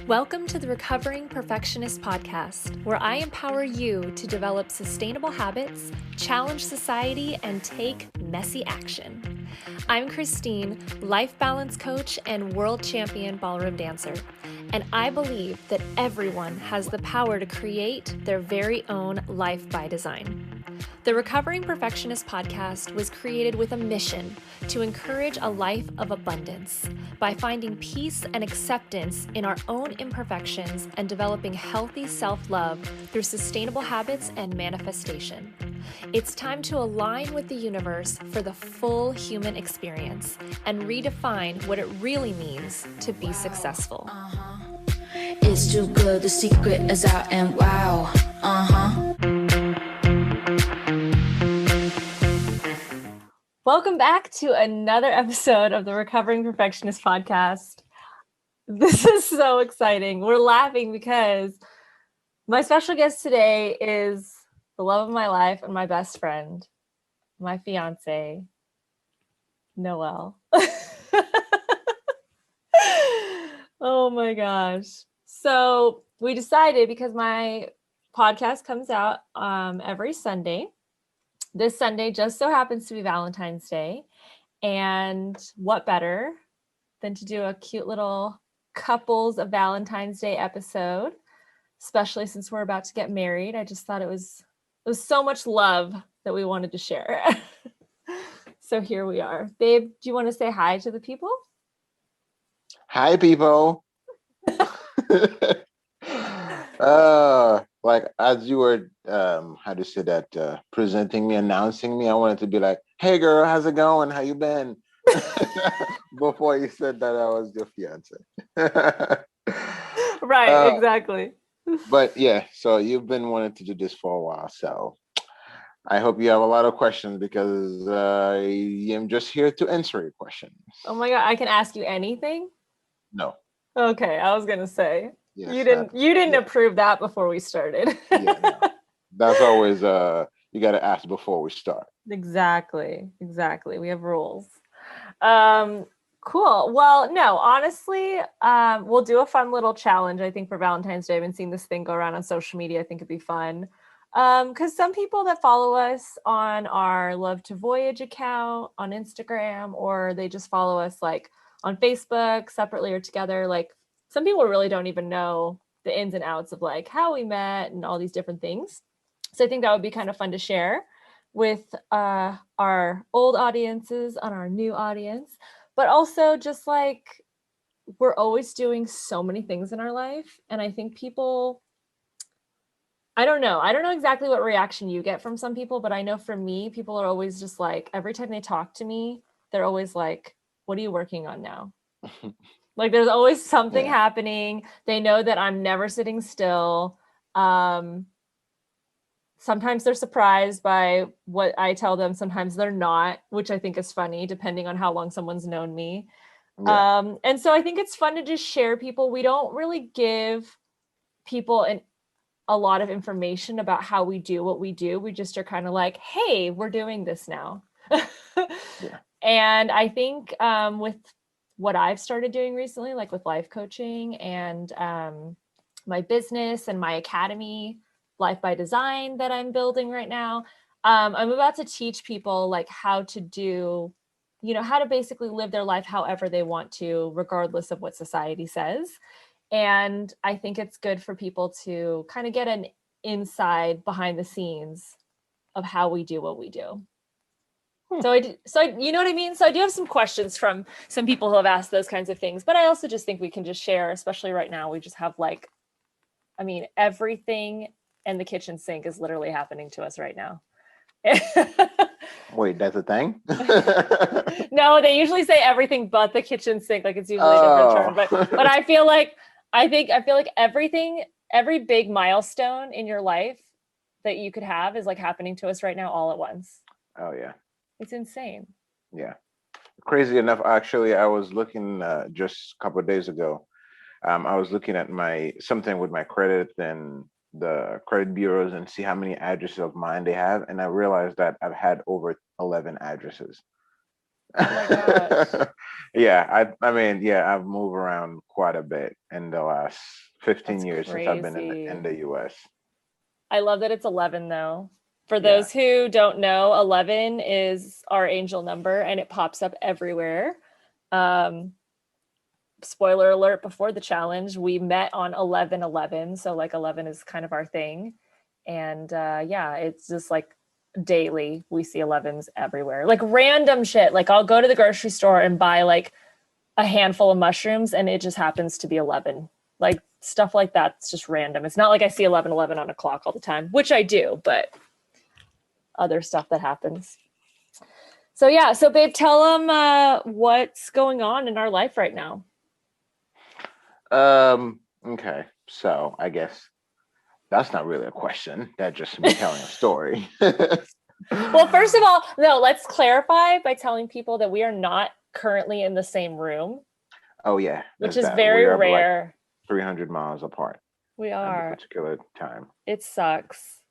Welcome to the Recovering Perfectionist Podcast, where I empower you to develop sustainable habits, challenge society, and take messy action. I'm Christine, life balance coach and world champion ballroom dancer, and I believe that everyone has the power to create their very own life by design. The Recovering Perfectionist Podcast was created with a mission to encourage a life of abundance by finding peace and acceptance in our own imperfections and developing healthy self-love through sustainable habits and manifestation. It's time to align with the universe for the full human experience and redefine what it really means to be successful. It's too good, the secret is out and wow. Welcome back to another episode of the Recovering Perfectionist Podcast. This is so exciting. We're laughing because my special guest today is the love of my life and my best friend, my fiancé, Noel. Oh my gosh. So we decided, because my podcast comes out every Sunday. This Sunday just so happens to be Valentine's Day. And what better than to do a cute little couples of Valentine's Day episode, especially since we're about to get married. I just thought it was so much love that we wanted to share. So here we are. Babe, do you want to say hi to the people? Hi, people. Like as you were, how do you say that, presenting me, announcing me, I wanted to be like, hey girl, how's it going? How you been? Before you said that I was your fiance. Right, exactly. But yeah, so you've been wanting to do this for a while. So I hope you have a lot of questions because I am just here to answer your questions. Oh my God, I can ask you anything? No. Okay, I was gonna say. Yes, you didn't approve that before we started. Yeah, no. That's always you got to ask before we start. Exactly. We have rules. Cool. Well, no, honestly, we'll do a fun little challenge, I think, for Valentine's Day. I've been seeing this thing go around on social media. I think it'd be fun. Because some people that follow us on our Love to Voyage account on Instagram, or they just follow us like on Facebook separately or together, like some people really don't even know the ins and outs of like how we met and all these different things. So I think that would be kind of fun to share with our old audiences and our new audience, but also just like we're always doing so many things in our life. And I think people, I don't know exactly what reaction you get from some people, but I know for me, people are always just like, every time they talk to me, they're always like, what are you working on now? Like there's always something happening. They know that I'm never sitting still. Sometimes they're surprised by what I tell them. Sometimes they're not, which I think is funny, depending on how long someone's known me. Yeah. And so I think it's fun to just share people. We don't really give people a lot of information about how we do what we do. We just are kind of like, hey, we're doing this now. Yeah. And I think with what I've started doing recently, like with life coaching and my business and my academy, Life by Design, that I'm building right now, I'm about to teach people like how to do, how to basically live their life however they want to, regardless of what society says. And I think it's good for people to kind of get an inside behind the scenes of how we do what we do. So you know what I mean? So I do have some questions from some people who have asked those kinds of things, but I also just think we can just share, especially right now. We just have like, I mean, everything in the kitchen sink is literally happening to us right now. Wait, that's a thing? No, they usually say everything but the kitchen sink. Like it's usually a different term, but I feel like everything, every big milestone in your life that you could have is like happening to us right now all at once. Oh yeah. It's insane. Yeah. Crazy enough, actually, I was looking just a couple of days ago. I was looking at something with my credit and the credit bureaus and see how many addresses of mine they have. And I realized that I've had over 11 addresses. my gosh. Yeah, I mean, yeah, I've moved around quite a bit in the last 15 That's years since I've been in crazy. the US. I love that it's 11 though. For Yeah. those who don't know, 11 is our angel number and it pops up everywhere. Um, Spoiler alert, before the challenge, we met on 11/11. So like 11 is kind of our thing. And yeah, it's just like daily we see 11s everywhere. Like random shit. Like I'll go to the grocery store and buy like a handful of mushrooms and it just happens to be 11. Like stuff like that's just random. It's not like I see 11/11 on a clock all the time, which I do, but other stuff that happens. So yeah, so babe, tell them what's going on in our life right now. Okay. So I guess that's not really a question. That's just me telling a story. Well, first of all, no, let's clarify by telling people that we are not currently in the same room. Oh yeah, which there's is that. very We are like rare. 300 miles apart We at the are. particular time. It sucks.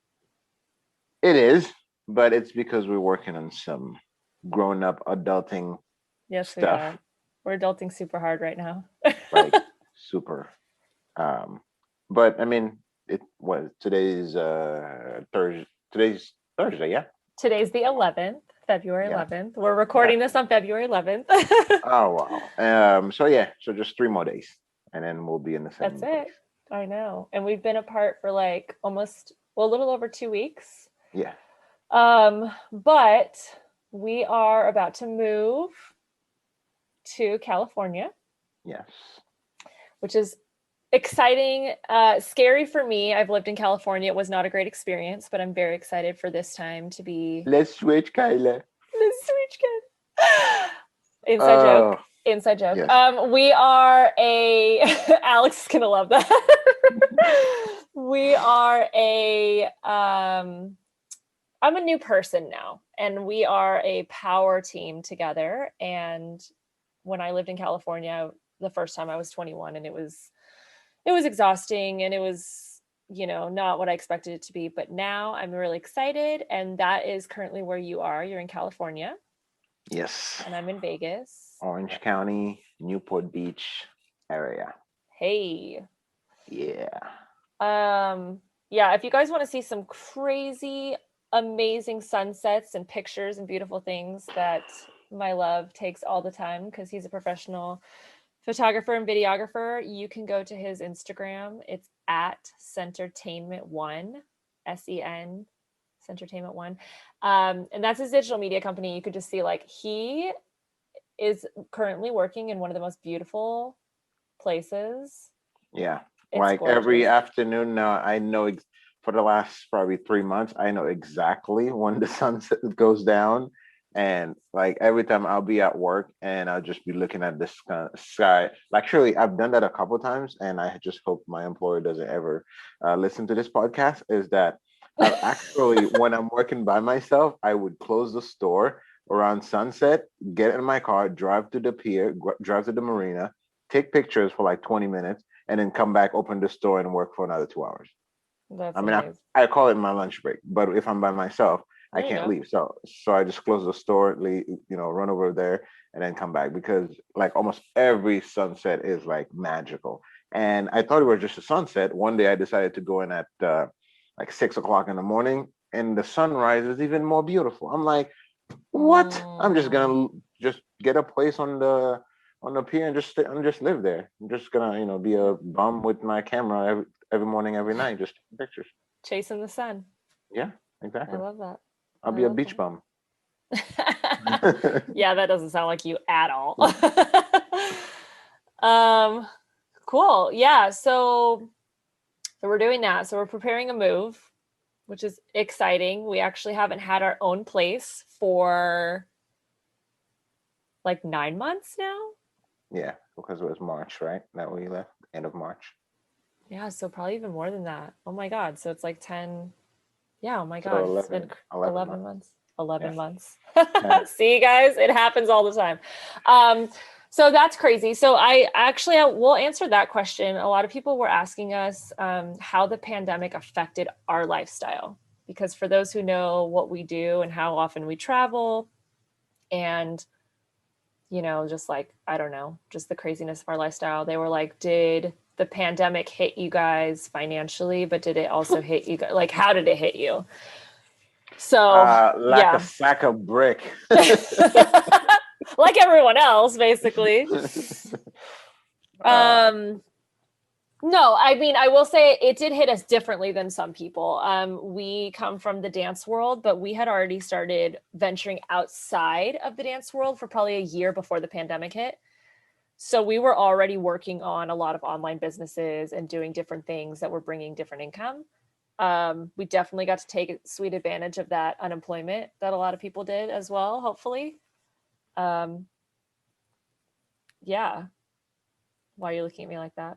It is, but it's because we're working on some grown-up adulting Yes, we stuff. are. We're adulting super hard right now. Like super. But I mean, it was today's Thursday. Today's Thursday, yeah. Today's the 11th, February Yeah. 11th. We're recording this on February 11th. Oh wow. So yeah, so just 3 more days, and then we'll be in the same That's place. it. I know. And we've been apart for like almost, well, a little over 2 weeks. Yeah. But we are about to move to California. Yes. Which is exciting, scary for me. I've lived in California. It was not a great experience, but I'm very excited for this time to be. Let's switch, Kyla. Let's switch again. Inside joke. Inside joke. Yes. We are a. Alex is gonna love that. We are a. I'm a new person now, and we are a power team together. And when I lived in California, the first time I was 21, and it was exhausting, and it was, not what I expected it to be. But now I'm really excited, and that is currently where you are. You're in California. Yes. And I'm in Vegas. Orange County, Newport Beach area. Hey. Yeah. Yeah, if you guys want to see some crazy, amazing sunsets and pictures and beautiful things that my love takes all the time, because he's a professional photographer and videographer, you can go to his Instagram. It's at Centertainment1, SEN, Centertainment1. And that's his digital media company. You could just see like he is currently working in one of the most beautiful places. Yeah. It's like gorgeous. Every afternoon now, I know for the last probably 3 months, I know exactly when the sunset goes down. And like every time I'll be at work and I'll just be looking at this sky. Like, surely I've done that a couple times, and I just hope my employer doesn't ever listen to this podcast. Is that I've actually, when I'm working by myself, I would close the store around sunset, get in my car, drive to the pier, drive to the marina, take pictures for like 20 minutes, and then come back, open the store, and work for another 2 hours. That's I mean, amazing. I call it my lunch break, but if I'm by myself, I There you can't go. leave. So I just close the store, leave, run over there, and then come back, because like almost every sunset is like magical. And I thought it was just a sunset. One day I decided to go in at like 6 o'clock in the morning, and the sunrise is even more beautiful. I'm like, what? I'm just gonna just get a place on the pier and just live there. I'm just gonna be a bum with my camera every morning, every night, just taking pictures. Chasing the sun. Yeah, exactly. I love that. I'll be a beach bum. Yeah, that doesn't sound like you at all. Cool. Yeah, so we're doing that. So we're preparing a move, which is exciting. We actually haven't had our own place for like 9 months now. Yeah, because it was March, right? That we left, end of March. Yeah, so probably even more than that. Oh my God. So it's like 10. Yeah, oh my So God. 11, It's been 11 months. 11 Yeah. months. Yeah. See, guys, it happens all the time. So that's crazy. So we'll answer that question. A lot of people were asking us how the pandemic affected our lifestyle, because for those who know what we do and how often we travel and just like, I don't know, just the craziness of our lifestyle. They were like, did the pandemic hit you guys financially, but did it also hit you guys? Like, how did it hit you? So, Like a sack of brick. like everyone else, basically. No, I mean, I will say it did hit us differently than some people. We come from the dance world, but we had already started venturing outside of the dance world for probably a year before the pandemic hit. So we were already working on a lot of online businesses and doing different things that were bringing different income. We definitely got to take sweet advantage of that unemployment that a lot of people did as well, hopefully. Yeah. Why are you looking at me like that?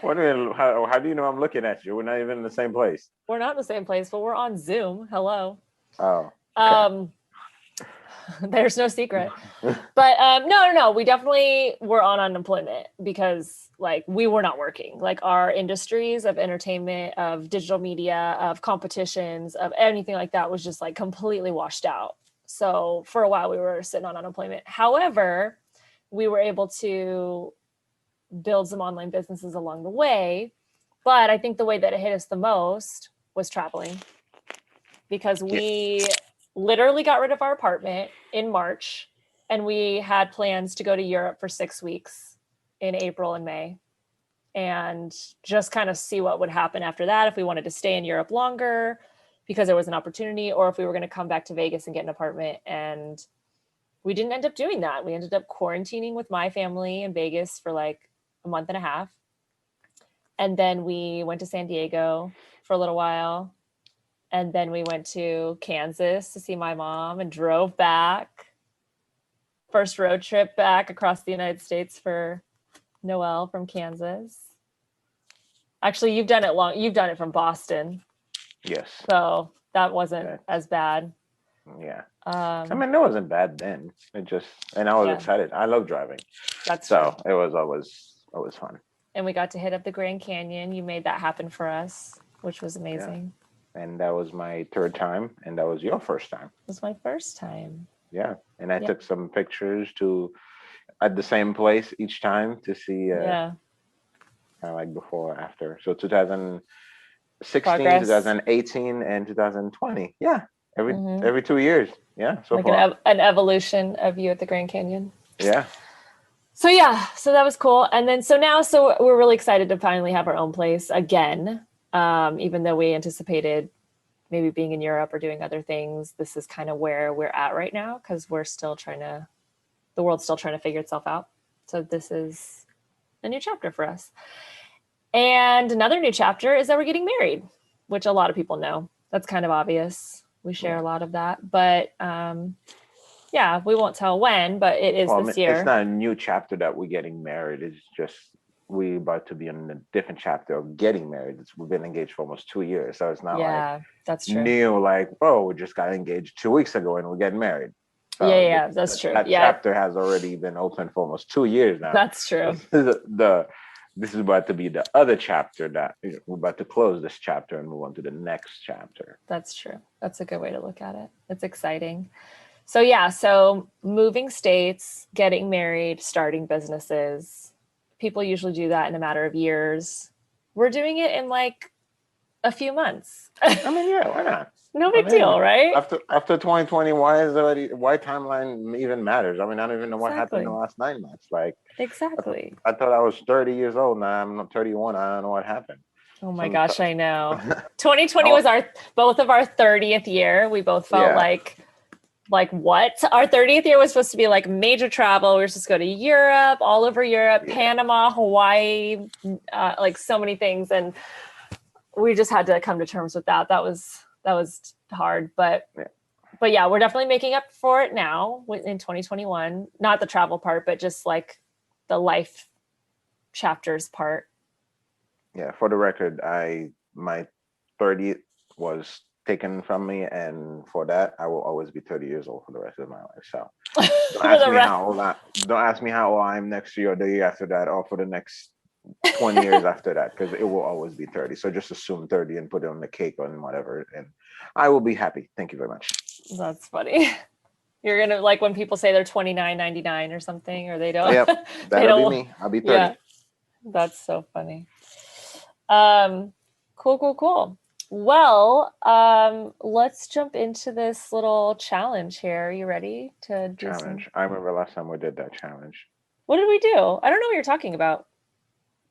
What do you mean, how do you know I'm looking at you? We're not even in the same place. We're not in the same place, but we're on Zoom. Hello. Oh. Okay. There's no secret. But no. We definitely were on unemployment because like we were not working. Like our industries of entertainment, of digital media, of competitions, of anything like that was just like completely washed out. So for a while we were sitting on unemployment. However, we were able to build some online businesses along the way. But I think the way that it hit us the most was traveling, because we literally got rid of our apartment in March and we had plans to go to Europe for 6 weeks in April and May and just kind of see what would happen after that, if we wanted to stay in Europe longer because there was an opportunity, or if we were going to come back to Vegas and get an apartment. And we didn't end up doing that. We ended up quarantining with my family in Vegas for like a month and a half. And then we went to San Diego for a little while. And then we went to Kansas to see my mom and drove back. First road trip back across the United States for Noelle from Kansas. Actually, you've done it from Boston. Yes. So that wasn't as bad. Yeah. I mean, it wasn't bad then. And I was excited. I love driving. That's true. It was always fun. And we got to hit up the Grand Canyon. You made that happen for us, which was amazing. Yeah. And that was my third time, and that was your first time. It was my first time. Yeah. And I took some pictures at the same place each time to see kind of like before or after. So 2016, progress. 2018, and 2020. Yeah. Every 2 years. Yeah. So like far. An evolution of you at the Grand Canyon. Yeah. So that was cool. And then so we're really excited to finally have our own place again. Even though we anticipated maybe being in Europe or doing other things, this is kind of where we're at right now, because the world's still trying to figure itself out. So this is a new chapter for us. And another new chapter is that we're getting married, which a lot of people know. That's kind of obvious. We share a lot of that, but we won't tell when, but it is this year. It's not a new chapter that we're getting married. It's just we're about to be in a different chapter of getting married. We've been engaged for almost 2 years, so it's not like that's true. New, like, we just got engaged 2 weeks ago and we're getting married. So that's true. That chapter has already been open for almost 2 years now. That's true. This is about to be the other chapter that we're about to close this chapter and move on to the next chapter. That's true. That's a good way to look at it. It's exciting. So moving states, getting married, starting businesses. People usually do that in a matter of years. We're doing it in like a few months. I mean, why not? No big deal, right? After 2020, why timeline even matters? I mean, I don't even know what happened in the last 9 months. Like, exactly. I thought I was 30 years old. Now I'm not 31. I don't know what happened. Oh my gosh, I know. 2020 was both of our 30th year. We both felt like what? Our 30th year was supposed to be like major travel. We were supposed to go to Europe, all over Europe, Panama, Hawaii, like so many things. And we just had to come to terms with that. That was hard, but we're definitely making up for it now in 2021. Not the travel part, but just like the life chapters part. Yeah, for the record, my 30th was taken from me, and for that, I will always be 30 years old for the rest of my life. So don't ask me how old I am next year or the year after that, or for the next 20 years after that, because it will always be 30. So just assume 30 and put it on the cake or whatever, and I will be happy. Thank you very much. That's funny. You're gonna like when people say they're 29.99 or something, or they don't. Yep, they that'll be don't. me. I'll be 30. Yeah, that's so funny. Cool. Well, let's jump into this little challenge here. Are you ready to do Challenge. I remember last time we did that challenge. What did we do? I don't know what you're talking about.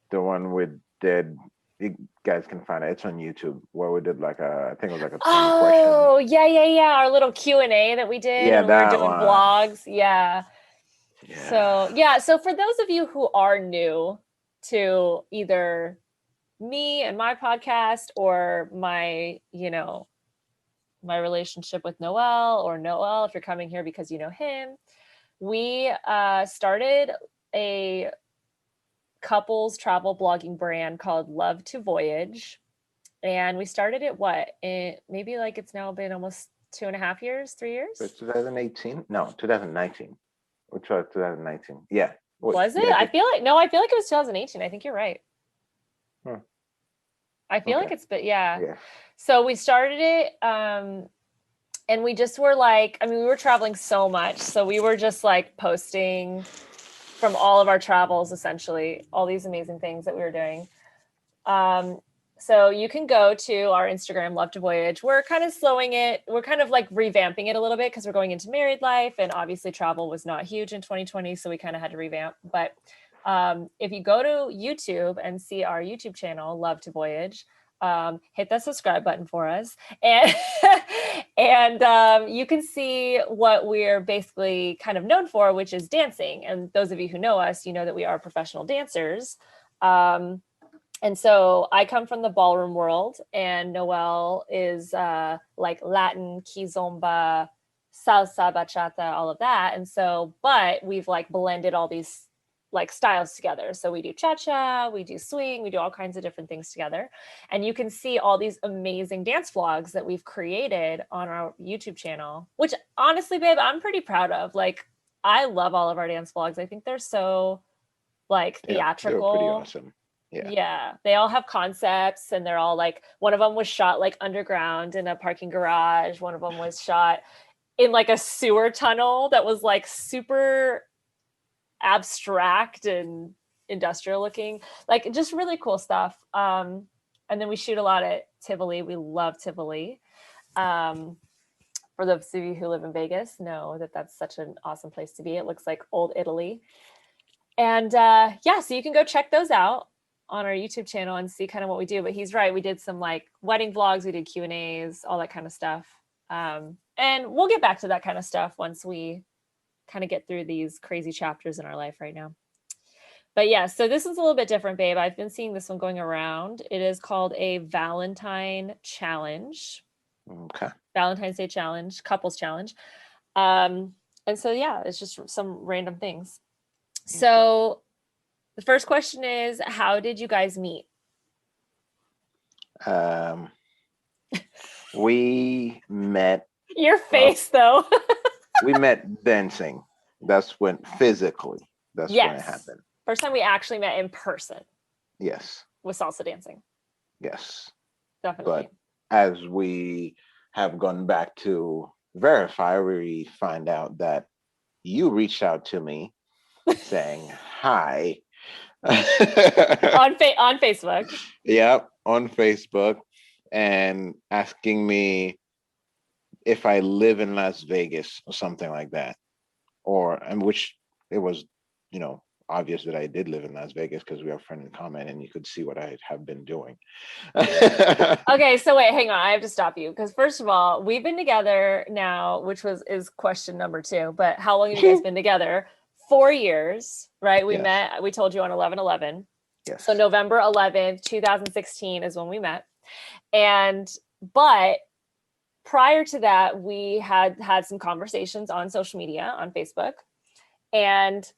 The one we did, you guys can find it. It's on YouTube where we did like I think it was like a 20 question. Oh, yeah. Our little Q&A that we did Yeah, when we were that doing one. vlogs. Yeah. Yeah. So for those of you who are new to either me and my podcast or my relationship with Noel, or Noel, if you're coming here because you know him, we started a couples travel blogging brand called Love to Voyage. And we started it maybe like it's now been almost 2.5 years, 3 years. It's 2018? No, 2019. Which was 2019. Yeah. Was it? Yeah, I feel like it was 2018. I think you're right. I feel like it's been, yeah. So we started it, and we just were like, we were traveling so much. So we were just like posting from all of our travels, essentially, all these amazing things that we were doing. So you can go to our Instagram, Love to Voyage. We're kind of slowing it. We're kind of like revamping it a little bit because we're going into married life. And obviously travel was not huge in 2020. So we kind of had to revamp. But if you go to YouTube and see our YouTube channel, Love to Voyage, hit that subscribe button for us. And, and you can see what we're basically kind of known for, which is dancing. And those of you who know us, you know that we are professional dancers. And so I come from the ballroom world, and Noel is like Latin, kizomba, salsa, bachata, all of that. And so, but we've like blended all these like styles together. So we do cha-cha, we do swing, we do all kinds of different things together. And you can see all these amazing dance vlogs that we've created on our YouTube channel, which honestly, babe, I'm pretty proud of. Like, I love all of our dance vlogs. I think they're so like theatrical. They're pretty awesome. Yeah, they all have concepts, and they're all like, one of them was shot like underground in a parking garage. One of them was shot in like a sewer tunnel that was like super abstract and industrial looking, like just really cool stuff. And then we shoot a lot at Tivoli. We love Tivoli. For those of you who live in Vegas, know that that's such an awesome place to be. It looks like old Italy. And so you can go check those out on our YouTube channel and see kind of what we do. But he's right. We did some like wedding vlogs. We did Q&As, all that kind of stuff. And we'll get back to that kind of stuff once we kind of get through these crazy chapters in our life right now. But yeah, so this is a little bit different, babe. I've been seeing this one going around. It is called a Valentine challenge. Okay. Valentine's Day challenge, couples challenge. And so, yeah, it's just some random things. So the first question is, how did you guys meet? We met. Your face, though. We met dancing. That's when physically. That's when it happened. First time we actually met in person. Yes. With salsa dancing. Yes. Definitely. But as we have gone back to verify, we find out that you reached out to me saying hi. on Facebook. Yep, on Facebook, and asking me if I live in Las Vegas or something like that, and which it was, obvious that I did live in Las Vegas because we have a friend in common, and you could see what I have been doing. Okay, so wait, hang on. I have to stop you because first of all, we've been together now, which is question number 2. But how long have you guys been together? 4 years, right? We met. We told you on 11/11. Yes. So November 11th, 2016 is when we met, but prior to that, we had some conversations on social media, on Facebook, and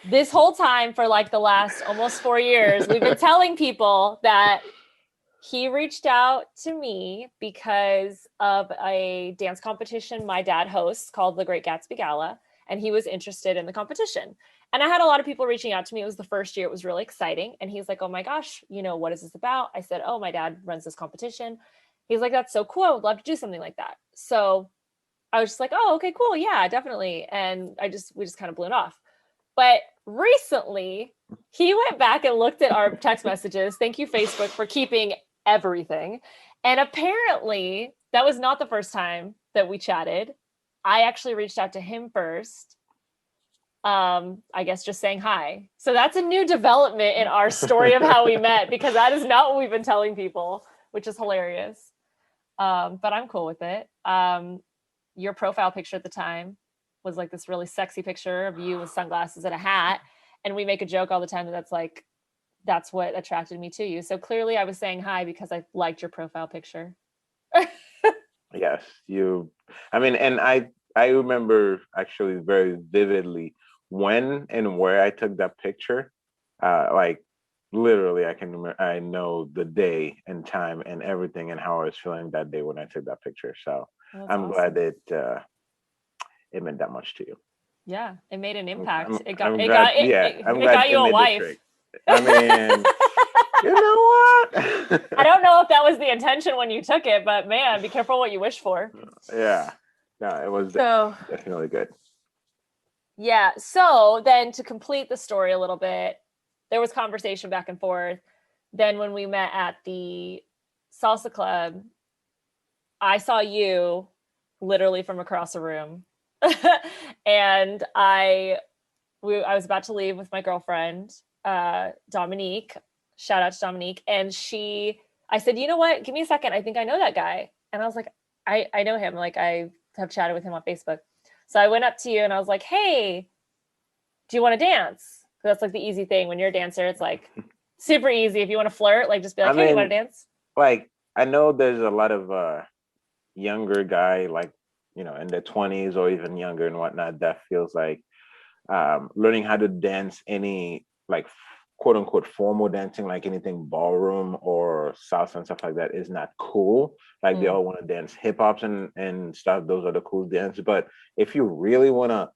this whole time for like the last almost 4 years, we've been telling people that he reached out to me because of a dance competition my dad hosts called the Great Gatsby Gala, and he was interested in the competition. And I had a lot of people reaching out to me. It was the first year. It was really exciting. And he's like, oh my gosh, what is this about? I said, oh, my dad runs this competition. He's like, that's so cool. I would love to do something like that. So I was just like, oh, okay, cool. Yeah, definitely. And we just kind of blew it off. But recently he went back and looked at our text messages. Thank you, Facebook, for keeping everything. And apparently that was not the first time that we chatted. I actually reached out to him first. I guess just saying hi. So that's a new development in our story of how we met, because that is not what we've been telling people, which is hilarious. But I'm cool with it. Your profile picture at the time was like this really sexy picture of you with sunglasses and a hat. And we make a joke all the time that's what attracted me to you. So clearly I was saying hi because I liked your profile picture. Yes, and I remember actually very vividly when and where I took that picture. Like literally I know the day and time and everything and how I was feeling that day when I took that picture. So I'm awesome. glad it meant that much to you. Yeah, it made an impact. I'm glad Got you a wife. I mean, you know what? I don't know if that was the intention when you took it, but man, be careful what you wish for. Yeah. No, it was definitely good. Yeah. So then to complete the story a little bit, there was conversation back and forth. Then when we met at the salsa club, I saw you literally from across the room. And I was about to leave with my girlfriend, Dominique. Shout out to Dominique. And I said, you know what? Give me a second. I think I know that guy. And I was like, I know him. Like I have chatted with him on Facebook. So I went up to you and I was like, hey, do you want to dance? That's like the easy thing. When you're a dancer, it's like super easy. If you want to flirt, like just be like, hey, you want to dance? Like, I know there's a lot of younger guy, like, in their 20s or even younger and whatnot, that feels like learning how to dance any like quote unquote formal dancing, like anything ballroom or salsa and stuff like that, is not cool. Like they all want to dance hip hops and stuff. Those are the cool dances. But if you really want to,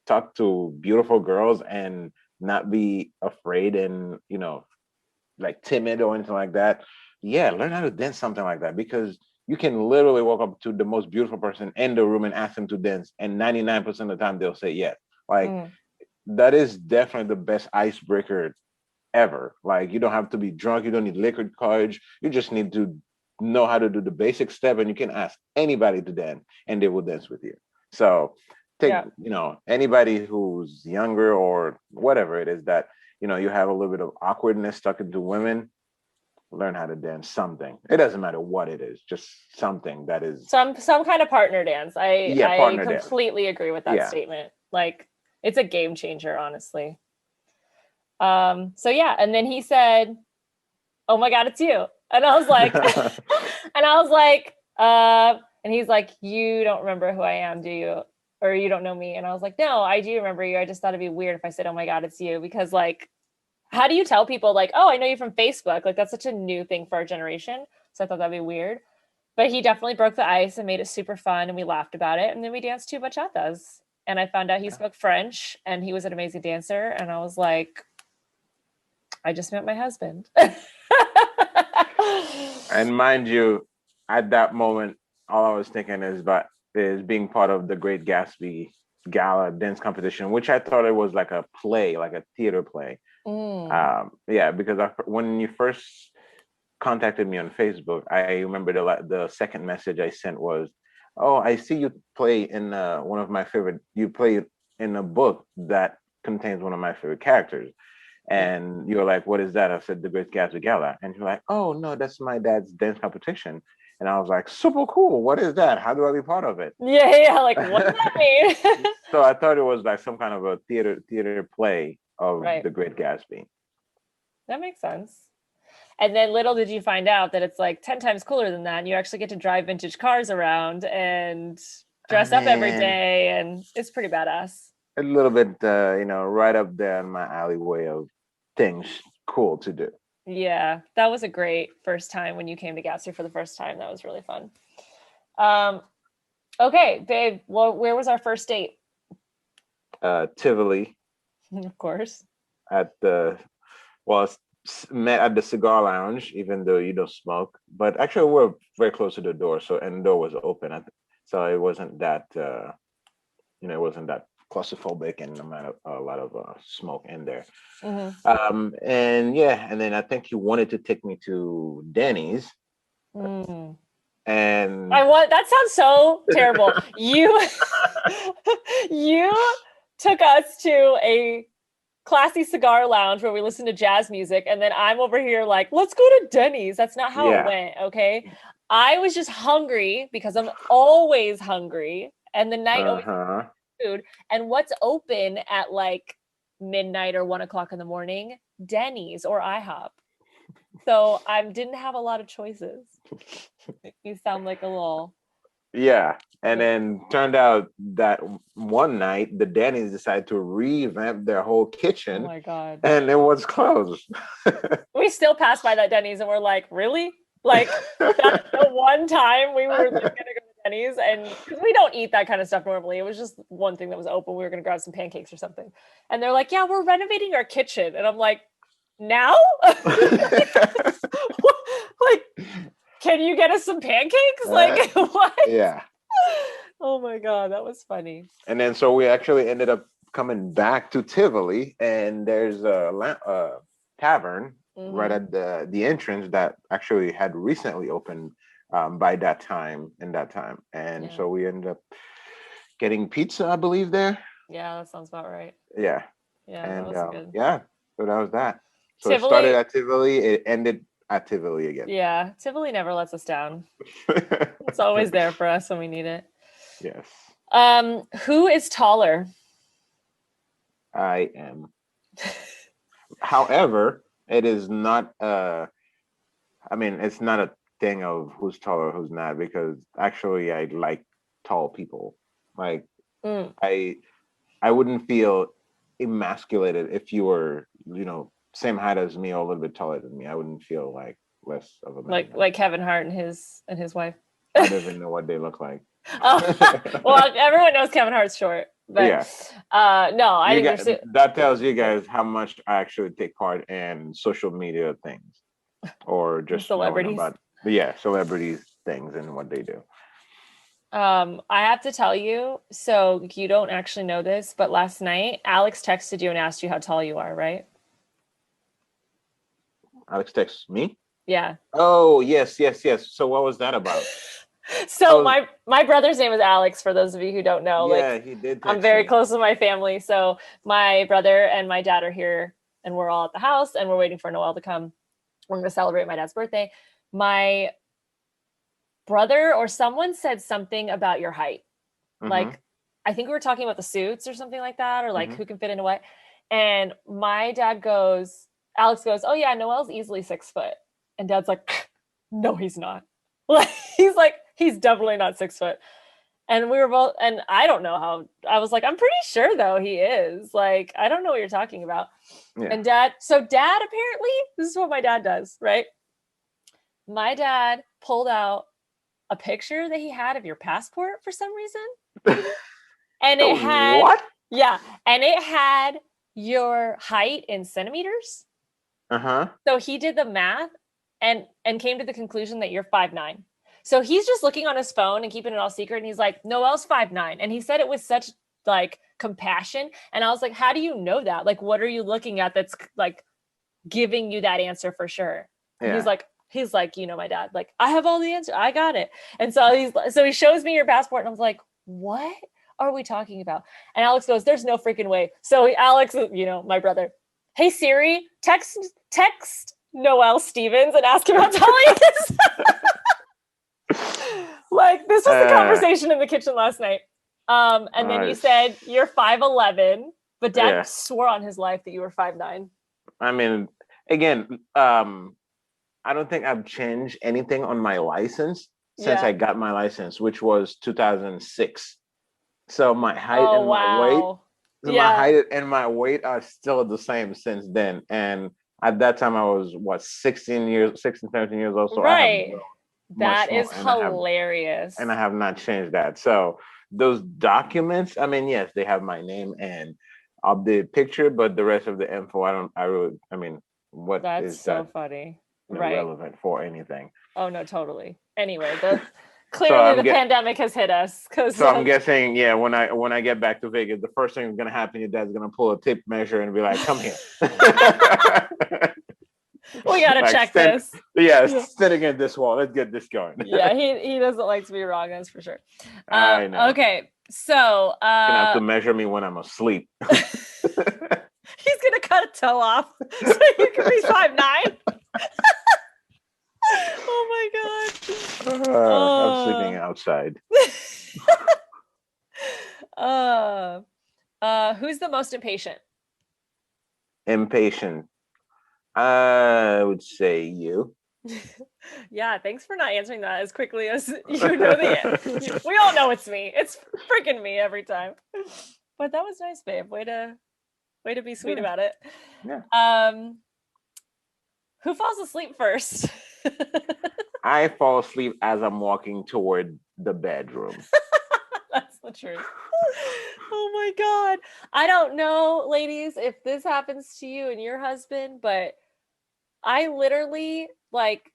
talk to beautiful girls and not be afraid and, like timid or anything like that, yeah, learn how to dance something like that, because you can literally walk up to the most beautiful person in the room and ask them to dance, and 99% of the time they'll say yes. Like that is definitely the best icebreaker ever. Like you don't have to be drunk, you don't need liquid courage, you just need to know how to do the basic step, and you can ask anybody to dance and they will dance with you. So take anybody who's younger or whatever it is that you have a little bit of awkwardness stuck into women, learn how to dance something. It doesn't matter what it is, just something that is some kind of partner dance. I completely agree with that statement. Like it's a game changer, honestly. So yeah, and then he said, oh my God, it's you. And I was like, and he's like, you don't remember who I am, do you? Or you don't know me? And I was like, no, I do remember you. I just thought it'd be weird if I said, oh my God, it's you. Because like, how do you tell people like, oh, I know you from Facebook? Like that's such a new thing for our generation. So I thought that'd be weird. But he definitely broke the ice and made it super fun. And we laughed about it. And then we danced two bachatas. And I found out he spoke French and he was an amazing dancer. And I was like, I just met my husband. And mind you, at that moment, all I was thinking is being part of the Great Gatsby gala dance competition, which I thought it was like a play, like a theater play. Because when you first contacted me on Facebook, I remember the second message I sent was, oh, I see you play in one of my favorite, you play in a book that contains one of my favorite characters. And you're like, what is that? I said, the Great Gatsby Gala. And you're like, oh, no, that's my dad's dance competition. And I was like, super cool. What is that? How do I be part of it? Yeah. Like, what does that mean? So I thought it was like some kind of a theater play of the Great Gatsby. That makes sense. And then little did you find out that it's like 10 times cooler than that. And you actually get to drive vintage cars around and dress up every day. And it's pretty badass. A little bit, right up there in my alleyway of things cool to do. Yeah, that was a great first time when you came to Gatsby for the first time. That was really fun. Okay, babe, well, where was our first date? Tivoli. Of course. Met at the cigar lounge, even though you don't smoke. But actually, we're very close to the door, and the door was open. So it wasn't that, it wasn't that claustrophobic and a lot of smoke in there. And then I think he wanted to take me to Denny's. And that sounds so terrible. You took us to a classy cigar lounge where we listened to jazz music, and then I'm over here like, let's go to Denny's. That's not how it went, okay? I was just hungry because I'm always hungry, and the night always food. And what's open at like midnight or 1 o'clock in the morning? Denny's or IHOP. So I didn't have a lot of choices. You sound like a little. Yeah. And then turned out that one night the Denny's decided to revamp their whole kitchen. Oh my God. And it was closed. We still passed by that Denny's and we're like, really? Like that's the one time we were gonna go to Denny's, and because we don't eat that kind of stuff normally. It was just one thing that was open. We were gonna grab some pancakes or something. And they're like, yeah, we're renovating our kitchen. And I'm like, now? Like, can you get us some pancakes? Like, what? Yeah. Oh my God, that was funny. And then so we actually ended up coming back to Tivoli, and there's a tavern right at the entrance that actually had recently opened by that time. And so we ended up getting pizza, I believe, there. Yeah, that sounds about right. Yeah. Yeah, And that was good. yeah, so that was that. So Tivoli, it started at Tivoli, it ended at Tivoli again. Yeah, Tivoli never lets us down. It's always there for us when we need it. Yes. Who is taller? I am. However, it is not it's not a thing of who's taller, who's not, because actually I like tall people. Like I wouldn't feel emasculated if you were, same height as me or a little bit taller than me. I wouldn't feel like less of a man. Like Kevin Hart and his wife. I don't even know what they look like. Oh, well, everyone knows Kevin Hart's short. But no, I think that tells you guys how much I actually take part in social media things, or just celebrities. Celebrities things and what they do. I have to tell you, so you don't actually know this, but last night Alex texted you and asked you how tall you are, right? Alex texts me? Yeah. Oh, yes. So what was that about? So my brother's name is Alex, for those of you who don't know. Yeah, he did. I'm very close with my family. So my brother and my dad are here, and we're all at the house, and we're waiting for Noel to come. We're going to celebrate my dad's birthday. My brother or someone said something about your height. Like, I think we were talking about the suits or something like that, or like who can fit into what. And my dad Alex goes, oh yeah, Noel's easily 6 foot. And Dad's like, no, he's not. Like, he's like, he's definitely not 6 foot. And we were both, and I don't know how, I was like, I'm pretty sure though he is. Like, I don't know what you're talking about. Yeah. And Dad apparently, this is what my dad does, right? My dad pulled out a picture that he had of your passport for some reason. And it had, what? Yeah. And it had your height in centimeters. So he did the math and came to the conclusion that you're 5'9". So he's just looking on his phone and keeping it all secret. And he's like, Noel's 5'9". And he said it with such like compassion. And I was like, how do you know that? Like, what are you looking at that's like giving you that answer for sure? Yeah. And he's like, my dad, like, I have all the answers. I got it. And so he shows me your passport and I was like, what are we talking about? And Alex goes, there's no freaking way. So Alex, my brother, hey Siri, text Noel Stevens and ask him how tall he is. Like, this was the conversation in the kitchen last night. And then you said you're 5'11", but Dad swore on his life that you were 5'9". I mean, again, I don't think I've changed anything on my license since I got my license, which was 2006. So my height my height and my weight are still the same since then. And at that time I was 16, 17 years old. So right. That is hilarious. And I have not changed that. So those documents, I mean, yes, they have my name and the picture, but the rest of the info, what that's is so that funny. Relevant for anything? Oh no, totally. Anyway, Clearly, the pandemic has hit us. So I'm guessing, yeah, when I get back to Vegas, the first thing that's gonna happen, your dad's gonna pull a tape measure and be like, "Come here." We gotta like, check this. Yeah, stand against this wall. Let's get this going. Yeah, he doesn't like to be wrong, that's for sure. I know. Okay, so you're gonna have to measure me when I'm asleep. He's gonna cut a toe off so you can be 5'9". Oh my god. I'm sleeping outside. Who's the most impatient? Impatient. I would say you. Yeah, thanks for not answering that as quickly as you know the answer. We all know it's me. It's freaking me every time. But that was nice, babe. Way to be sweet about it. Yeah. Who falls asleep first? I fall asleep as I'm walking toward the bedroom. That's the truth. Oh my god. I don't know, ladies, if this happens to you and your husband, but I literally, like,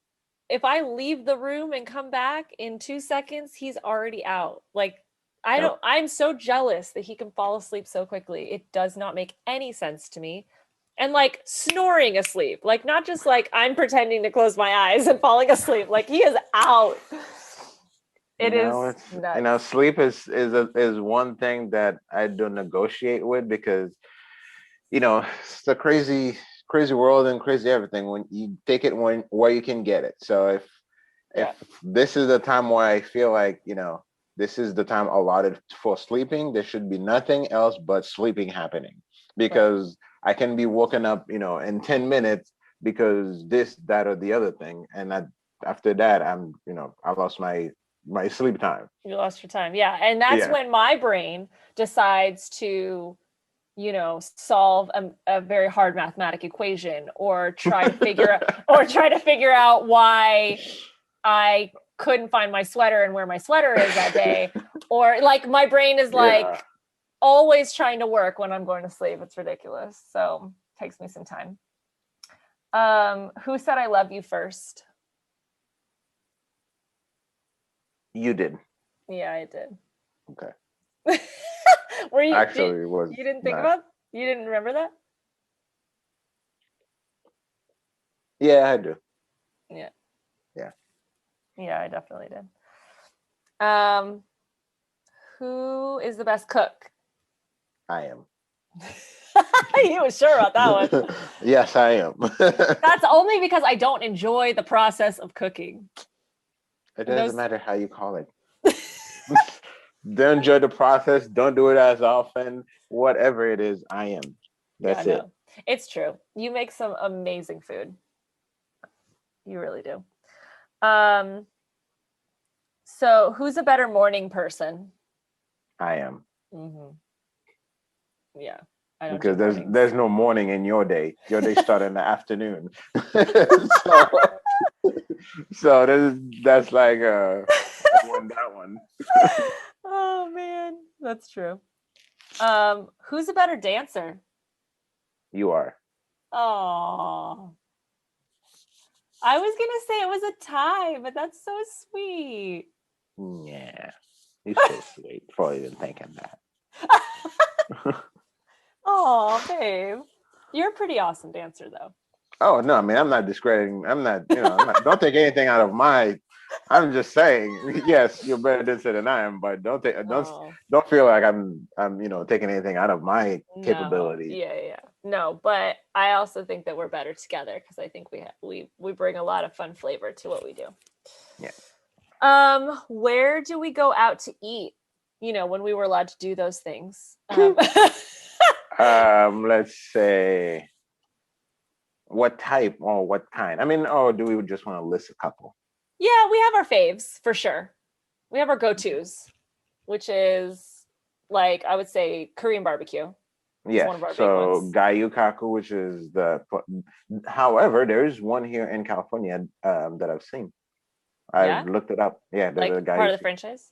if I leave the room and come back in 2 seconds, he's already out. Like, I'm so jealous that he can fall asleep so quickly. It does not make any sense to me. And like snoring asleep, like not just like I'm pretending to close my eyes and falling asleep. Like he is out. It is nuts. Sleep is one thing that I don't negotiate with because, it's a crazy world and crazy everything when you take it where you can get it. So if this is the time where I feel like, this is the time allotted for sleeping, there should be nothing else but sleeping happening because I can be woken up, in 10 minutes because this, that, or the other thing. And after that, I'm, I lost my sleep time. You lost your time. Yeah. And that's when my brain decides to, solve a very hard mathematic equation or try to figure out why I couldn't find my sweater and where my sweater is that day. Or like my brain is like always trying to work when I'm going to sleep. It's ridiculous. So it takes me some time. Who said I love you first? You did. Yeah, I did. Okay. Were you actually was you didn't think about you didn't remember that? Yeah, I do. Yeah. Yeah. Yeah, I definitely did. Who is the best cook? I am. You were sure about that one. Yes, I am. That's only because I don't enjoy the process of cooking. It doesn't matter how you call it. Don't enjoy the process. Don't do it as often. Whatever it is, I am. That's it. It's true. You make some amazing food. You really do. So who's a better morning person? I am. Mm-hmm. Yeah. Because there's no morning in your day. Your day starts in the afternoon. so that's like I won that one. Oh man, that's true. Who's a better dancer? You are. Oh, I was gonna say it was a tie, but that's so sweet. Yeah, you're so sweet for even thinking that. Oh, babe, you're a pretty awesome dancer, though. Oh no, I mean I'm not discrediting. I'm not. Don't take anything out of my. I'm just saying, yes, you're better dancer than I am, but don't feel like I'm taking anything out of my capability. Yeah. No, but I also think that we're better together because I think we bring a lot of fun flavor to what we do. Yeah. Where do we go out to eat? When we were allowed to do those things. Let's say. What type or what kind? I mean, or do we just want to list a couple? Yeah, we have our faves for sure. We have our go-tos, which is like I would say Korean barbecue. Yeah. So Gayukaku, which is however, there is one here in California that I've seen. I've looked it up. Yeah, like a part of the franchise.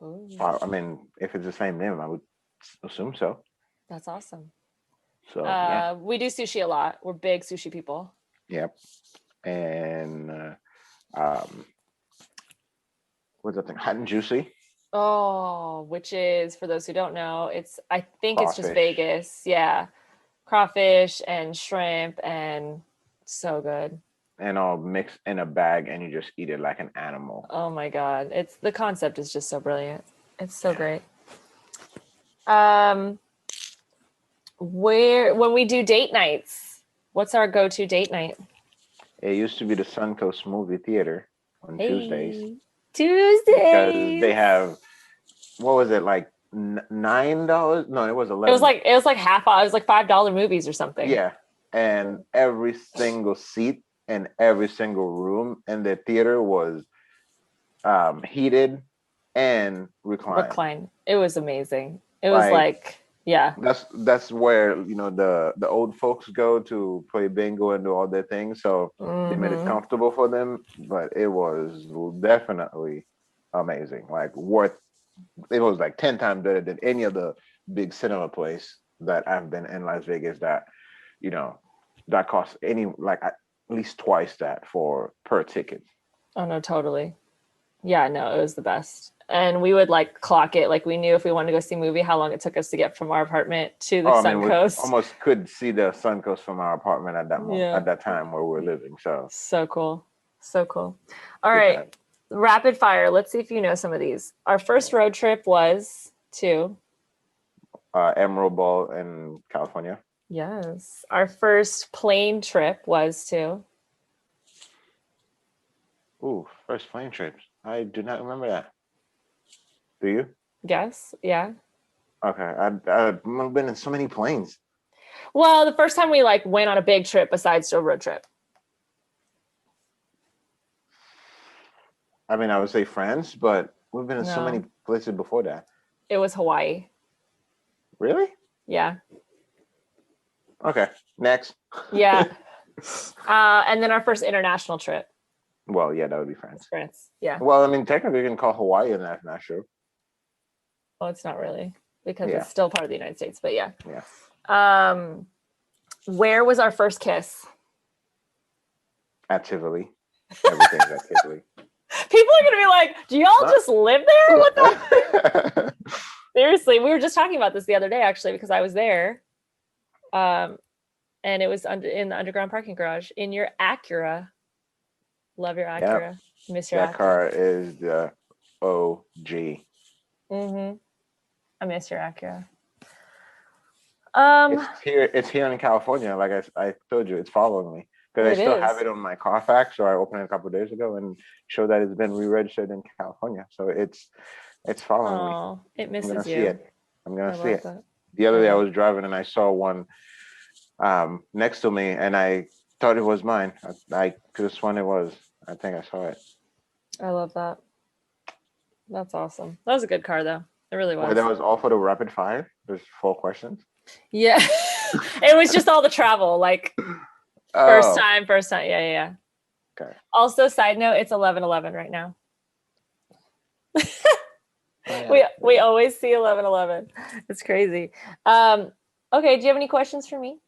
Ooh. I mean, if it's the same name, I would assume so. That's awesome. So we do sushi a lot. We're big sushi people. Yep. And what's that thing? Hot and Juicy. Oh, which is, for those who don't know, I think it's just Crawfish. Vegas. Yeah. Crawfish and shrimp and so good. And all mixed in a bag, and you just eat it like an animal. Oh my God. The concept is just so brilliant. It's so great. When we do date nights, what's our go-to date night? It used to be the Suncoast Movie Theater on Tuesdays. Because they have, what was it, like $9? No, it was $11. It was like half. It was like $5 movies or something. Yeah, and every single seat and every single room in the theater was heated and reclined. It was amazing. It was like yeah. That's where the old folks go to play bingo and do all their things. So they made it comfortable for them, but it was definitely amazing. Like it was like 10 times better than any other big cinema place that I've been in Las Vegas that costs at least twice that per ticket. Oh no, totally. Yeah, no, it was the best. And we would like clock it. Like we knew if we wanted to go see a movie, how long it took us to get from our apartment to the Suncoast. We almost could see the Suncoast from our apartment at that moment, at that time where we were living. So cool. So cool. All right. Rapid fire. Let's see if you know some of these. Our first road trip was to Emerald Ball in California. Yes. Our first plane trip was to first plane trips. I do not remember that. Do you? Yes. Yeah. Okay. I've been in so many planes. Well, the first time we went on a big trip besides a road trip. I mean, I would say France, but we've been in so many places before that. It was Hawaii. Really? Yeah. Okay. Next. Yeah. And then our first international trip. Well, yeah, that would be France. France. Yeah. Well, I mean, technically you can call Hawaii an international. Well, it's not really because it's still part of the United States, but yeah. Yeah. Where was our first kiss? At Tivoli. Everything's at Tivoli. People are gonna be like, "Do y'all just live there? What the?" Seriously, we were just talking about this the other day, actually, because I was there, and it was in the underground parking garage in your Acura. Love your Acura. Yep. Miss your That Acura. car is the OG. I miss your Acura. It's here in California. Like I told you, it's following me because I still have it on my Carfax. So I opened it a couple of days ago and showed that it's been re-registered in California. So it's following me. Oh, it misses you. See it. I'm gonna see it. That. The other day I was driving and I saw one next to me and I thought it was mine. I could have sworn it was. I think I saw it. I love that. That's awesome. That was a good car, though. It really was. Well, that was all for the rapid fire. There's 4 questions. Yeah, it was just all the travel, first time. Yeah. Okay. Also, side note, it's 11:11 right now. We always see 11:11. It's crazy. Okay, do you have any questions for me?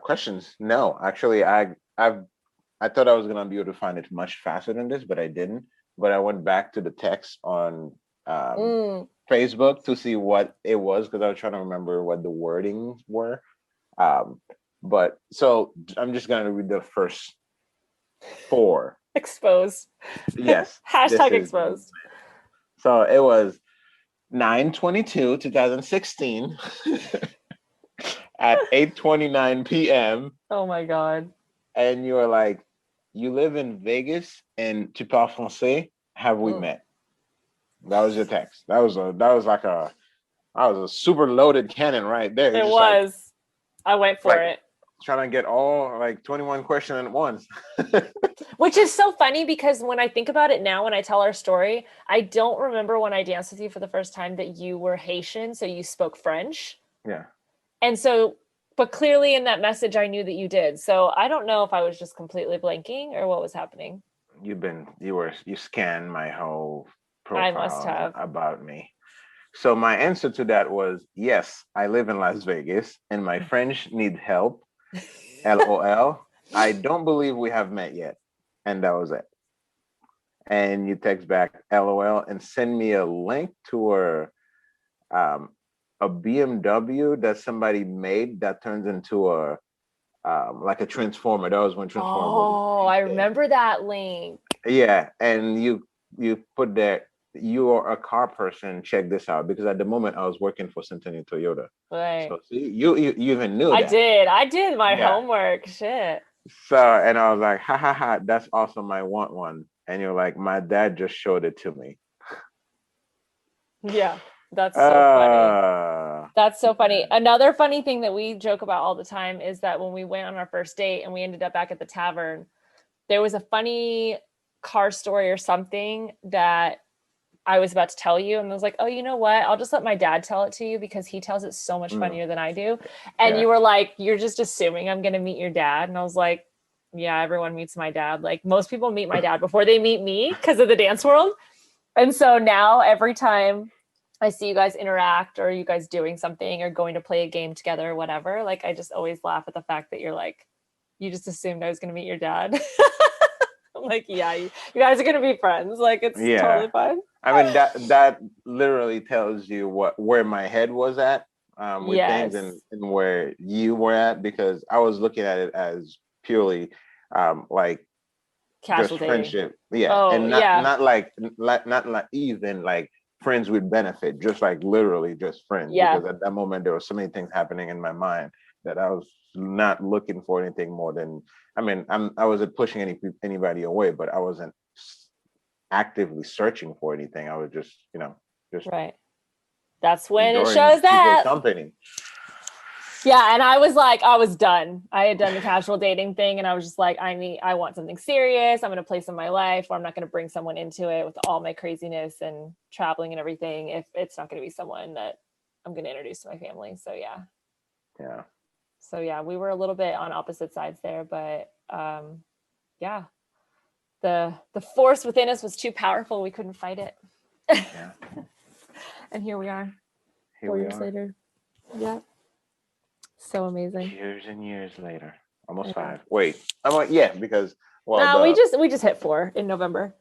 Questions? No, actually, I thought I was gonna be able to find it much faster than this, but I didn't. But I went back to the text on Facebook to see what it was because I was trying to remember what the wordings were. But so I'm just gonna read the first 4. Exposed. Yes. Hashtag exposed. So it was 9/22/2016 at 8:29 p.m. Oh my God. And you were like, you live in Vegas and tu parles français? Have we met? That was your text. That was a super loaded cannon right there. It was. I went for it. Trying to get all 21 questions at once. Which is so funny because when I think about it now, when I tell our story, I don't remember when I danced with you for the first time that you were Haitian, so you spoke French. Yeah. And so, but clearly in that message, I knew that you did. So I don't know if I was just completely blanking or what was happening. You scanned my whole profile. I must have. About me. So my answer to that was, yes, I live in Las Vegas and my French needs help. LOL. I don't believe we have met yet. And that was it. and you text back LOL and send me a link to a BMW that somebody made that turns into a like a transformer. That was when Transformer was Oh, a I big thing. remember that link. Yeah, and you put that you are a car person. Check this out, because at the moment I was working for Centennial Toyota. Right. So see, you even knew I that. did my Yeah. homework. Shit. So, and I was like, ha ha ha, that's awesome. I want one. And you're like, my dad just showed it to me. Yeah, that's so funny. That's so funny. Man. Another funny thing that we joke about all the time is that when we went on our first date and we ended up back at the tavern, there was a funny car story or something that I was about to tell you. And I was like, oh, you know what? I'll just let my dad tell it to you because he tells it so much funnier than I do. And you were like, you're just assuming I'm going to meet your dad. And I was like, yeah, everyone meets my dad. Like most people meet my dad before they meet me because of the dance world. And so now every time I see you guys interact or you guys doing something or going to play a game together or whatever, like I just always laugh at the fact that you're like, you just assumed I was going to meet your dad. I'm like, yeah, you guys are going to be friends. Like it's totally fine. I mean, that literally tells you where my head was at with things and where you were at, because I was looking at it as purely like casual just dating. friendship. Yeah. Oh, and not like even like friends with benefit, just like literally just friends. Yeah. Because at that moment there were so many things happening in my mind that I was not looking for anything more than, I mean, I wasn't pushing anybody away, but I wasn't actively searching for anything. I was just, just right. That's when it enjoying shows that company. Yeah, and I was like, I was done. I had done the casual dating thing, and I was just like, I want something serious. I'm going to place in my life where I'm not going to bring someone into it with all my craziness and traveling and everything if it's not going to be someone that I'm going to introduce to my family. So yeah. So yeah, we were a little bit on opposite sides there, but yeah, the force within us was too powerful. We couldn't fight it. Yeah. And here we are. Here 4 we years are. later. Yeah. So amazing. Years and years later. Almost 5. Wait. I'm like, yeah, because we just hit 4 in November.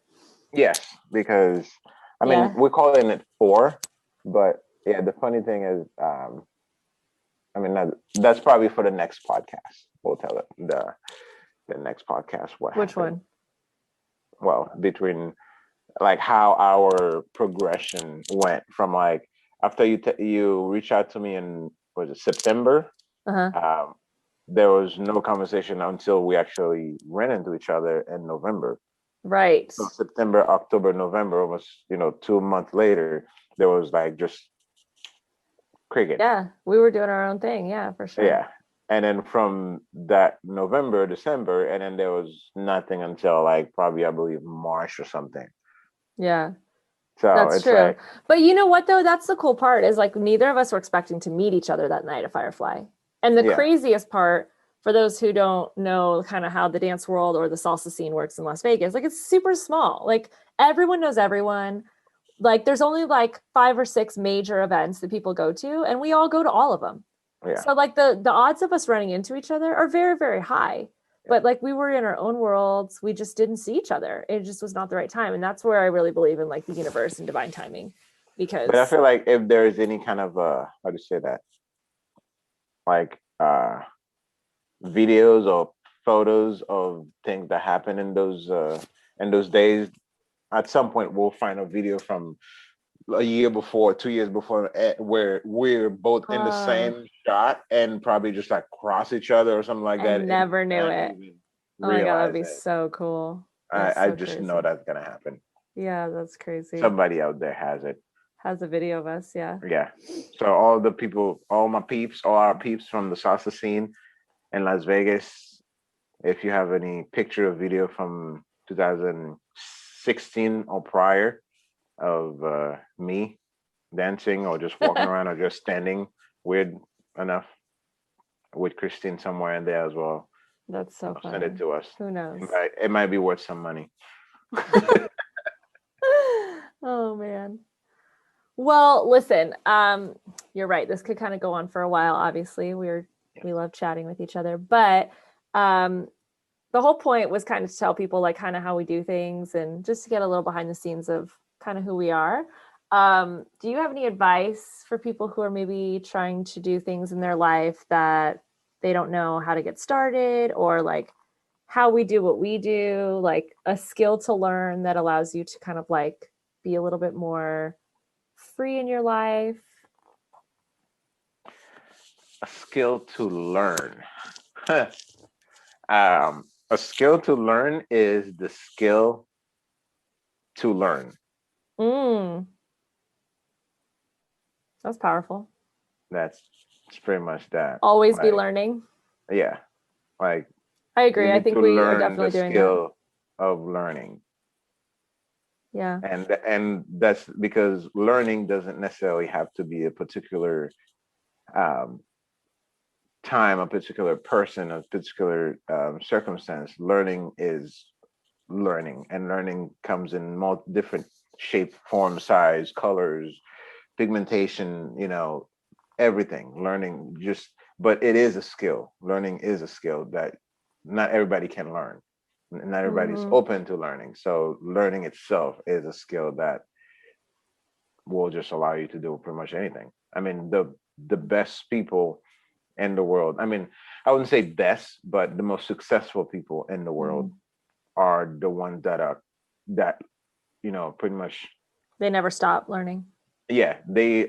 Yes, because I mean we're calling it 4, but yeah, the funny thing is, I mean that's probably for the next podcast. We'll tell it the next podcast what Which happened. One? Well, between like how our progression went from like after you reach out to me in, was it September? There was no conversation until we actually ran into each other in November. Right. So September, October, November, almost 2 months later, there was like just cricket. Yeah, we were doing our own thing. Yeah, for sure. Yeah. And then from that November, December, and then there was nothing until like probably I believe March or something. Yeah. So that's it's true. like, but you know what though? That's the cool part is like neither of us were expecting to meet each other that night at Firefly. And the craziest part, for those who don't know kind of how the dance world or the salsa scene works in Las Vegas, like it's super small. Like everyone knows everyone. Like there's only like 5 or 6 major events that people go to, and we all go to all of them. Yeah. So like the odds of us running into each other are very, very high. But like we were in our own worlds, we just didn't see each other. It just was not the right time. And that's where I really believe in like the universe and divine timing. Because but I feel like if there is any kind of how to say that, like videos or photos of things that happen in those days, at some point we'll find a video from a year before, 2 years before, where we're both in the same shot and probably just like cross each other or something like that. I never knew it. Oh my God, that'd be so cool. I just know that's gonna happen. Yeah, that's crazy. Somebody out there has a video of us. Yeah. So all the people, all my peeps, all our peeps from the salsa scene in Las Vegas, if you have any picture or video from 2016 or prior of me dancing or just walking around or just standing weird enough with Christine somewhere in there as well, that's so funny. Send it to us. Who knows? It might be worth some money. Oh man. Well, listen, you're right. This could kind of go on for a while. Obviously, we love chatting with each other, but the whole point was kind of to tell people like kind of how we do things and just to get a little behind the scenes of kind of who we are. Do you have any advice for people who are maybe trying to do things in their life that they don't know how to get started, or like how we do what we do, like a skill to learn that allows you to kind of like be a little bit more free in your life? A skill to learn. A skill to learn is the skill to learn. That's powerful. That's pretty much that. Always be Like, learning. yeah. Like, I agree. you I need think to we are learn definitely the doing that. skill of learning. Yeah. And that's because learning doesn't necessarily have to be a particular time, a particular person, a particular circumstance. Learning is learning, and learning comes in different shape, form, size, colors, pigmentation, everything. Learning but it is a skill. Learning is a skill that not everybody can learn. Not everybody's open to learning. So learning itself is a skill that will just allow you to do pretty much anything. I mean, the best people in the world, I mean, I wouldn't say best, but the most successful people in the world are the ones that pretty much, they never stop learning. yeah, they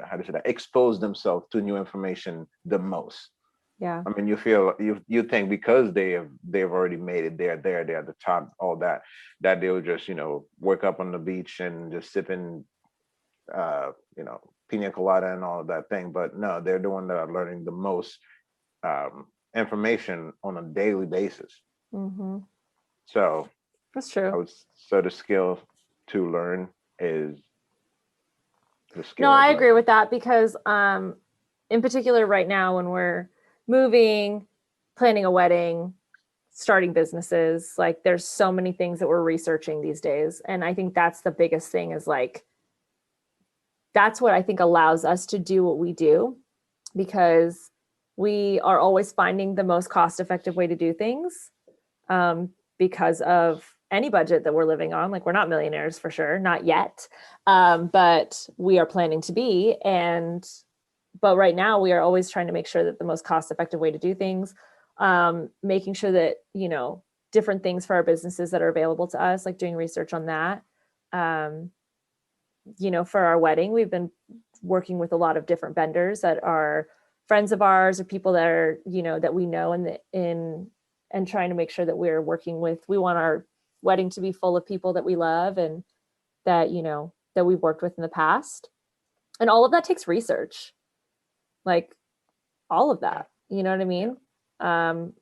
how to say that, expose themselves to new information the most. Yeah. I mean, you think because they've already made it, they're at the top, all that they'll just wake up on the beach and just sipping pina colada and all of that thing. But no, they're the one that are learning the most information on a daily basis. So that's true. So the skill to learn is the skill. No, I agree with that, because in particular right now when we're moving, planning a wedding, starting businesses, like there's so many things that we're researching these days. And I think that's the biggest thing, is like, that's what I think allows us to do what we do, because we are always finding the most cost-effective way to do things, because of any budget that we're living on. Like, we're not millionaires for sure, not yet, but we are planning to be. But right now we are always trying to make sure that the most cost-effective way to do things, making sure that, different things for our businesses that are available to us, like doing research on that. For our wedding, we've been working with a lot of different vendors that are friends of ours, or people that are, that we know and trying to make sure that we're working with, we want our wedding to be full of people that we love and that, that we've worked with in the past. And all of that takes research, like all of that, you know what I mean?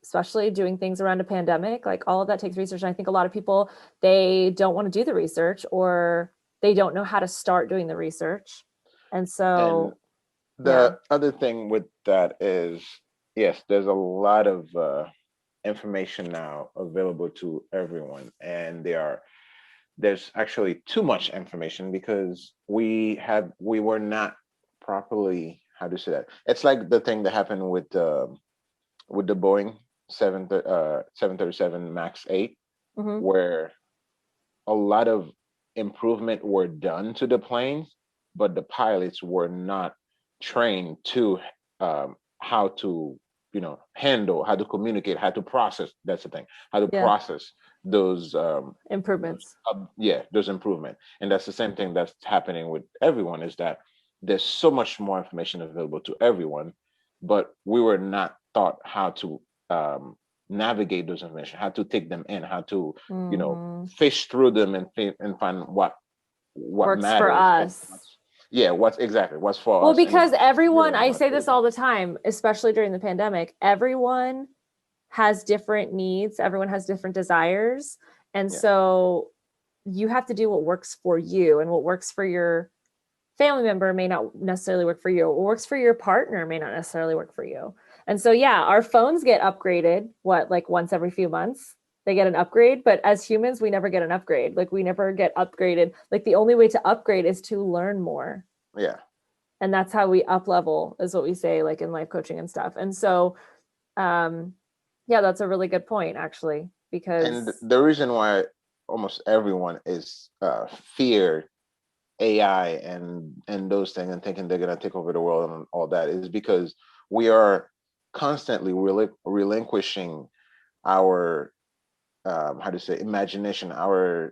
Especially doing things around a pandemic, like all of that takes research. And I think a lot of people, they don't want to do the research, or they don't know how to start doing the research. And so the other thing with that is, yes, there's a lot of information now available to everyone, and there's actually too much information, because we were not properly, how to say that, it's like the thing that happened with the Boeing 737 Max 8, where a lot of improvement were done to the planes, but the pilots were not trained to how to handle, how to communicate, how to process. That's the thing, how to process those improvements. Those improvement. And that's the same thing that's happening with everyone, is that there's so much more information available to everyone, but we were not taught how to navigate those information, how to take them in, how to fish through them and find what works matters for us. What's for us. Well, because everyone, I say this all the time, especially during the pandemic, everyone has different needs, everyone has different desires, and so you have to do what works for you, and what works for your family member may not necessarily work for you. What works for your partner may not necessarily work for you. And so, our phones get upgraded, like once every few months, they get an upgrade. But as humans, we never get an upgrade. Like, we never get upgraded. Like, the only way to upgrade is to learn more. Yeah. And that's how we up level, is what we say, like in life coaching and stuff. And so, Yeah, that's a really good point, actually, And because the reason why almost everyone is fear AI and those things and thinking they're gonna take over the world and all that is because we are constantly relinquishing our how to say imagination, our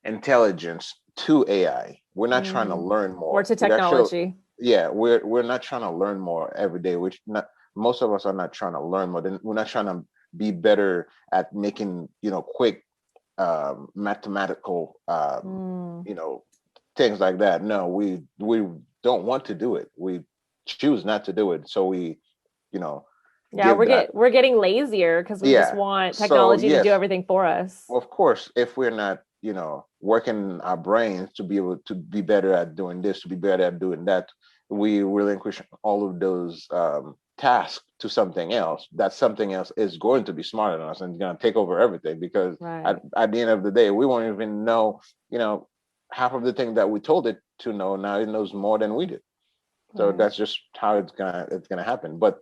intelligence to AI. We're not trying to learn or more. to We actually, technology. yeah, we're not trying to learn more every day. Which not most of us are not trying to learn more. Then we're not trying to be better at making quick mathematical things like that. No, we don't want to do it. We choose not to do it. So we you know Yeah, give that. we're getting lazier because we just Yeah. want So technology to do yes, everything for us. of course, if we're not, working our brains to be able to be better at doing this, to be better at doing that, we relinquish all of those tasks to something else. That something else is going to be smarter than us and going to take over everything because Right. at the end of the day, we won't even know, half of the thing that we told it to know. Now it knows more than we did. So Right. that's just how it's gonna happen. But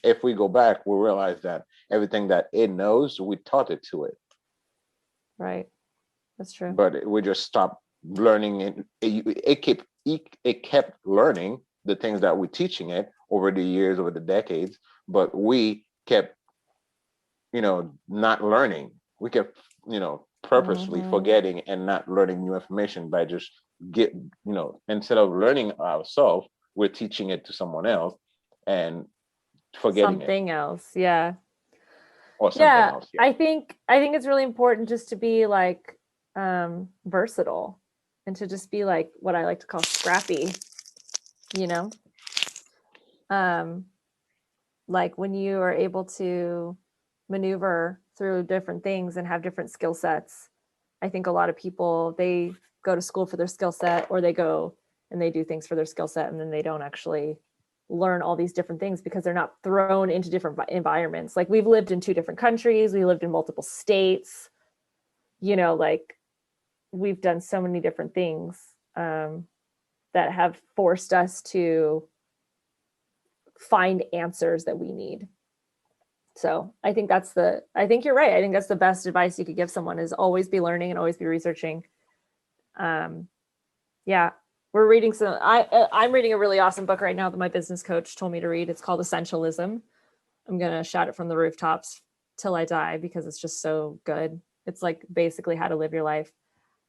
if we go back, we realize that everything that it knows, we taught it to it. Right. That's true. But we just stopped learning it. It kept learning the things that we're teaching it over the years, over the decades, but we kept not learning. We kept purposely Hmm. forgetting and not learning new information by just instead of learning ourselves, we're teaching it to someone else and forgetting it, Something else. Yeah. or something Yeah. else. Yeah. I think it's really important just to be like versatile and to just be like what I like to call scrappy, you know? Um like when you are able to maneuver through different things and have different skill sets. I think a lot of people, they go to school for their skill set, or they go and they do things for their skill set, and then they don't actually learn all these different things because they're not thrown into different environments. Like we've lived in 2 different countries, we lived in multiple states, like we've done so many different things that have forced us to find answers that we need. So I think you're right. I think that's the best advice you could give someone is always be learning and always be researching. Um, yeah, we're reading I'm reading a really awesome book right now that my business coach told me to read. It's called Essentialism. I'm going to shout it from the rooftops till I die because it's just so good. It's like basically how to live your life.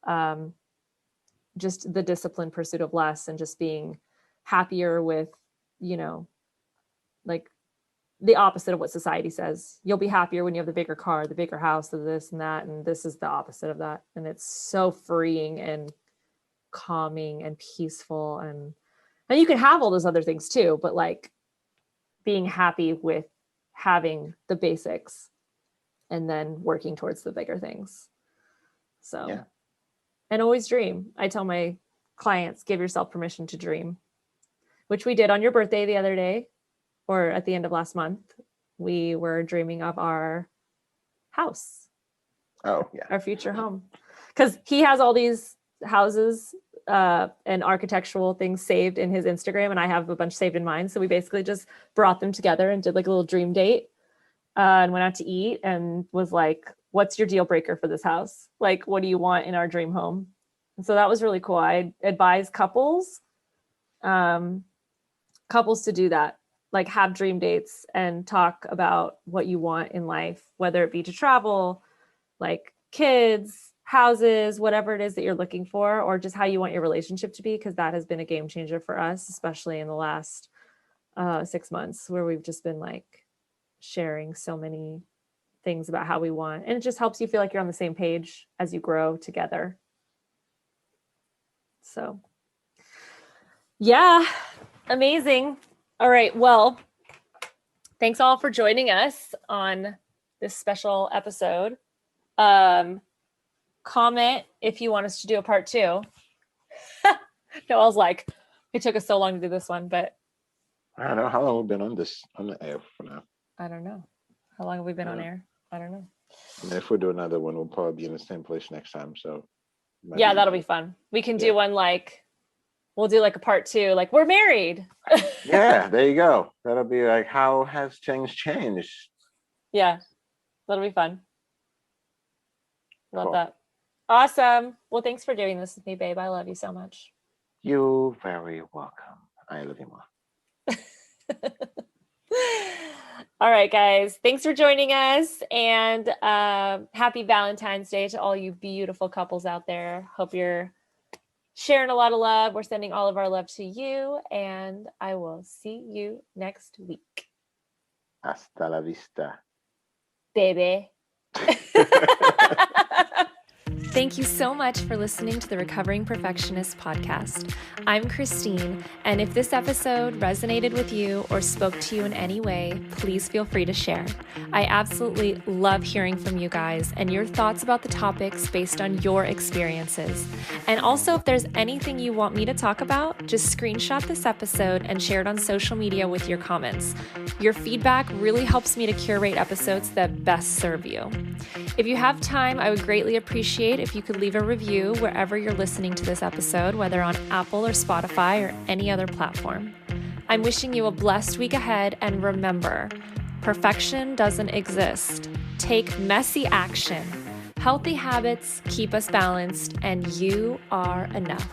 Um, just the disciplined pursuit of less and just being happier with, you know, like the opposite of what society says. You'll be happier when you have the bigger car, the bigger house, the this and that. And this is the opposite of that. And it's so freeing and calming and peaceful. And you can have all those other things too, but like being happy with having the basics and then working towards the bigger things. So, Yeah. and always dream. I tell my clients, give yourself permission to dream, which we did on your birthday the other day or at the end of last month. We were dreaming of our house, Oh yeah. our future home, because he has all these houses and architectural things saved in his Instagram, and I have a bunch saved in mine. So we basically just brought them together and did like a little dream date and went out to eat and was like, what's your deal breaker for this house? Like, what do you want in our dream home? And so that was really cool. I advise um, couples to do that, like have dream dates and talk about what you want in life, whether it be to travel, like kids, houses, whatever it is that you're looking for, or just how you want your relationship to be, because that has been a game changer for us, especially in the last 6 months, where we've just been like sharing so many things about how we want. And it just helps you feel like you're on the same page as you grow together. So, yeah, amazing. All right. Well, thanks all for joining us on this special episode. Comment if you want us to do a part 2. Noel's like, it took us so long to do this one, but I don't know how long we've been on the air for now. I don't know. How long have we been on air? I don't know. And if we do another one, we'll probably be in the same place next time. So Yeah, that'll be fun. We can do one like, we'll do like a part 2, like we're married. Yeah, there you go. That'll be like, how has things changed Yeah, that'll be fun. Love Cool. that. Awesome. Well, thanks for doing this with me, babe. I love you so much. You're very welcome. I love you more. All right, guys. Thanks for joining us. And happy Valentine's Day to all you beautiful couples out there. Hope you're sharing a lot of love. We're sending all of our love to you. And I will see you next week. Hasta la vista. Baby. Thank you so much for listening to the Recovering Perfectionist Podcast. I'm Christine, and if this episode resonated with you or spoke to you in any way, please feel free to share. I absolutely love hearing from you guys and your thoughts about the topics based on your experiences. And also, if there's anything you want me to talk about, just screenshot this episode and share it on social media with your comments. Your feedback really helps me to curate episodes that best serve you. If you have time, I would greatly appreciate if you could leave a review wherever you're listening to this episode, whether on Apple or Spotify or any other platform. I'm wishing you a blessed week ahead, and remember, perfection doesn't exist. Take messy action. Healthy habits keep us balanced, and you are enough.